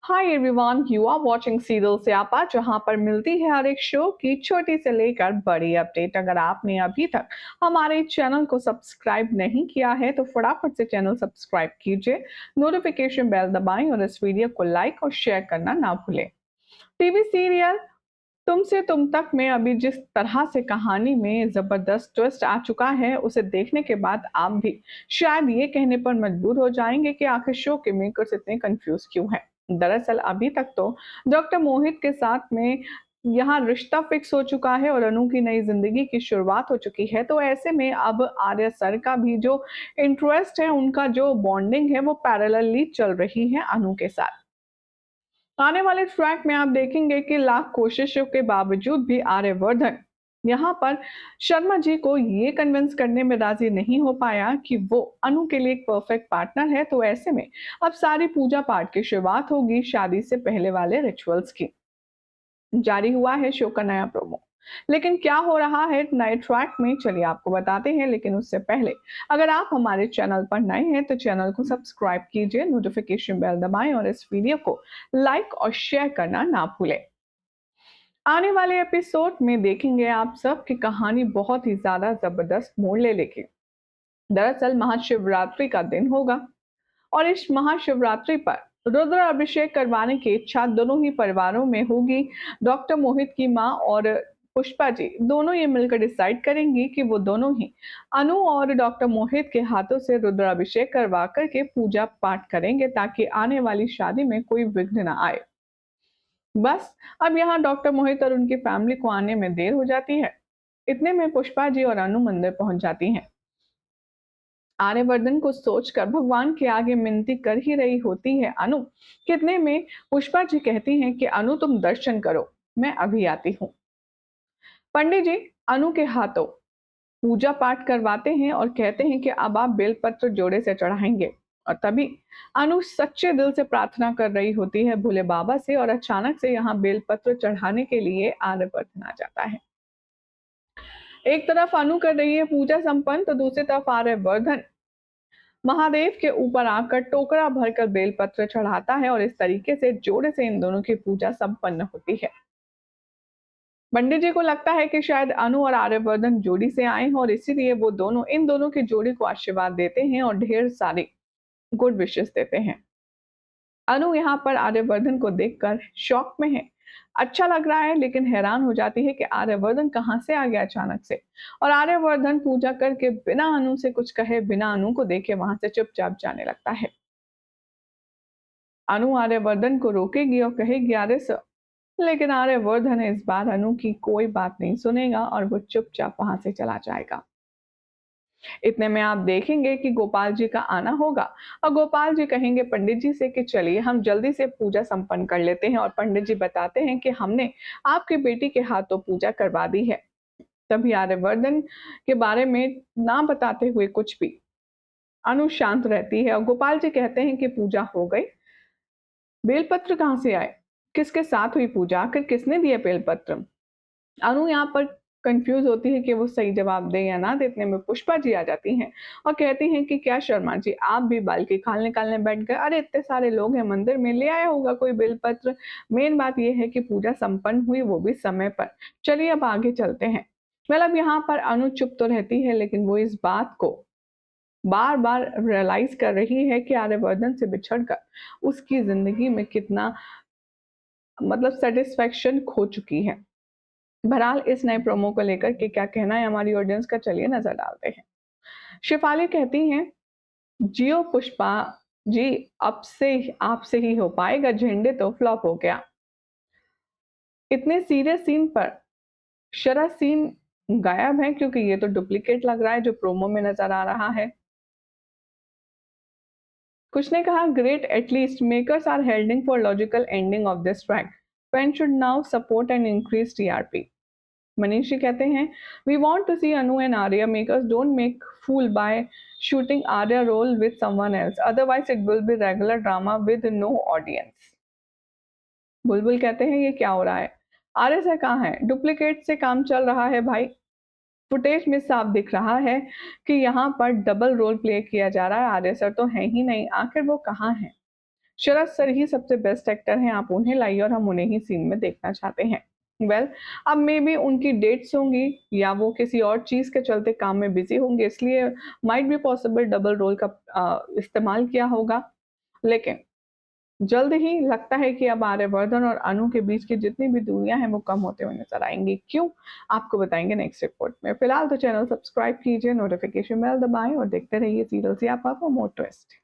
Hi everyone, you are watching serial Siyapa, जहां पर मिलती है हर एक शो की छोटी से लेकर बड़ी अपडेट। अगर आपने अभी तक हमारे चैनल को सब्सक्राइब नहीं किया है तो फटाफट से चैनल सब्सक्राइब कीजिए, नोटिफिकेशन बेल दबाएं और इस वीडियो को लाइक और शेयर करना ना भूलें। टीवी सीरियल तुमसे तुम तक में अभी जिस तरह से कहानी में जबरदस्त ट्विस्ट आ चुका है, उसे देखने के बाद आप भी शायद ये कहने पर मजबूर हो जाएंगे कि आखिर शो के मेकर्स इतने कंफ्यूज क्यों हैं। दरअसल अभी तक तो डॉक्टर मोहित के साथ में यहाँ रिश्ता फिक्स हो चुका है और अनु की नई जिंदगी की शुरुआत हो चुकी है। तो ऐसे में अब आर्य सर का भी जो इंटरेस्ट है, उनका जो बॉन्डिंग है, वो पैरेलली चल रही है अनु के साथ। आने वाले ट्रैक में आप देखेंगे कि लाख कोशिशों के बावजूद भी आर्यवर्धन यहाँ पर शर्मा जी को ये कन्विंस करने में राजी नहीं हो पाया कि वो अनु के लिए एक परफेक्ट पार्टनर है। तो ऐसे में अब सारी पूजा पाठ की शुरुआत होगी शादी से पहले वाले रिचुअल्स की। जारी हुआ है शो का नया प्रोमो। लेकिन क्या हो रहा है नए ट्रैक में, चलिए आपको बताते हैं। लेकिन उससे पहले अगर आप हमारे चैनल पर नए हैं तो चैनल को सब्सक्राइब कीजिए, नोटिफिकेशन बेल दबाएं और इस वीडियो को लाइक और शेयर करना ना भूलें। आने वाले एपिसोड में देखेंगे आप सब की कहानी बहुत ही ज्यादा जबरदस्त मोड़ ले लेगी। दरअसल महाशिवरात्रि का दिन होगा और इस महाशिवरात्रि पर रुद्र अभिषेक करवाने की इच्छा दोनों ही परिवारों में होगी। डॉक्टर मोहित की मां और पुष्पा जी दोनों ये मिलकर डिसाइड करेंगी कि वो दोनों ही अनु और डॉक्टर मोहित के हाथों से रुद्र अभिषेक करवा करके पूजा पाठ करेंगे ताकि आने वाली शादी में कोई विघ्न ना आए। बस अब यहाँ डॉक्टर मोहित और उनकी फैमिली को आने में देर हो जाती है। इतने में पुष्पा जी और अनु मंदिर पहुंच जाती हैं। आर्यवर्धन को सोचकर भगवान के आगे मिनती कर ही रही होती है अनु। कितने में पुष्पा जी कहती हैं कि अनु तुम दर्शन करो, मैं अभी आती हूँ। पंडित जी अनु के हाथों पूजा पाठ करवाते हैं और कहते हैं कि अब आप बेलपत्र जोड़े से चढ़ाएंगे। और तभी अनु सच्चे दिल से प्रार्थना कर रही होती है भोले बाबा से और अचानक से यहाँ बेलपत्र चढ़ाने के लिए आर्यवर्धन आ जाता है। एक तरफ अनु कर रही है पूजा संपन्न तो दूसरी तरफ आर्यवर्धन महादेव के ऊपर आकर टोकरा भरकर बेलपत्र चढ़ाता है और इस तरीके से जोड़े से इन दोनों की पूजा संपन्न होती है। पंडित जी को लगता है कि शायद अनु और आर्यवर्धन जोड़ी से आए हैं और इसीलिए वो दोनों इन दोनों की जोड़ी को आशीर्वाद देते हैं और ढेर सारी गुड विशेस देते हैं। अनु यहाँ पर आर्यवर्धन को देखकर शॉक में है। अच्छा लग रहा है लेकिन हैरान हो जाती है कि आर्यवर्धन कहाँ से आ गया अचानक से। और आर्यवर्धन पूजा करके बिना अनु से कुछ कहे, बिना अनु को देखे वहां से चुपचाप जाने लगता है। अनु आर्यवर्धन को रोकेगी और कहेगी अरे सर, लेकिन आर्यवर्धन इस बार अनु की कोई बात नहीं सुनेगा और वो चुपचाप वहां से चला जाएगा। इतने में आप देखेंगे कि गोपाल जी का आना होगा और गोपाल जी कहेंगे पंडित जी से कि चलिए हम जल्दी से पूजा संपन्न कर लेते हैं। और पंडित जी बताते हैं कि हमने आपकी बेटी के हाथों पूजा करवा दी है। तभी आर्यवर्धन के बारे में ना बताते हुए कुछ भी अनु शांत रहती है और गोपाल जी कहते हैं कि पूजा हो गई। बेलपत्र कहाँ से आए, किसके साथ हुई पूजा, आखिर किसने दिए बेलपत्र। अनु यहाँ पर कंफ्यूज होती है कि वो सही जवाब दे या ना दे। इतने में पुष्पा जी आ जाती हैं और कहती हैं कि क्या शर्मा जी आप भी बाल की खाल निकालने बैठ गए, अरे इतने सारे लोग हैं मंदिर में, ले आया होगा कोई बेलपत्र। मेन बात यह है कि पूजा संपन्न हुई, वो भी समय पर। चलिए अब आगे चलते हैं। मतलब यहाँ पर अनु चुप तो रहती है लेकिन वो इस बात को बार बार रियलाइज कर रही है कि आर्यवर्धन से बिछड़कर उसकी जिंदगी में कितना मतलब सेटिस्फेक्शन खो चुकी है। बहरहाल इस नए प्रोमो को लेकर के क्या कहना है हमारी ऑडियंस का, चलिए नजर डालते हैं। शिफाली कहती हैं जियो पुष्पा जी, अब से आपसे ही हो पाएगा, झंडे तो फ्लॉप हो गया। इतने सीरियस सीन पर शरा सीन गायब है क्योंकि ये तो डुप्लीकेट लग रहा है जो प्रोमो में नजर आ रहा है। कुछ ने कहा great, at least makers are heading for logical ending of this track, fan should now support and increase TRP. Manish ji कहते हैं we want to see Anu and Arya, makers don't make fool by shooting Arya role with someone else, otherwise it will be regular drama with no audience. Bulbul कहते हैं ये क्या हो रहा है, Arya sir कहाँ है, डुप्लीकेट से काम चल रहा है भाई। फुटेज में साफ दिख रहा है कि यहाँ पर डबल रोल प्ले किया जा रहा है, आर्या सर तो है ही नहीं, आखिर वो कहाँ है। शरद सर ही सबसे बेस्ट एक्टर हैं, आप उन्हें लाइए और हम उन्हें ही सीन में देखना चाहते हैं। वेल अब मे बी उनकी डेट्स होंगी या वो किसी और चीज़ के चलते काम में बिज़ी होंगे, इसलिए might be possible double role का इस्तेमाल किया होगा। लेकिन जल्द ही लगता है कि अब आर्यवर्धन और अनु के बीच की जितनी भी दूरियां हैं वो कम होते हुए नजर आएंगी। क्यों? आपको बताएंगे नेक्स्ट रिपोर्ट में। फिलहाल तो चैनल सब्सक्राइब कीजिए, नोटिफिकेशन बेल दबाएं और देखते रहिए सीरियल सियापा फॉर मोर ट्विस्ट।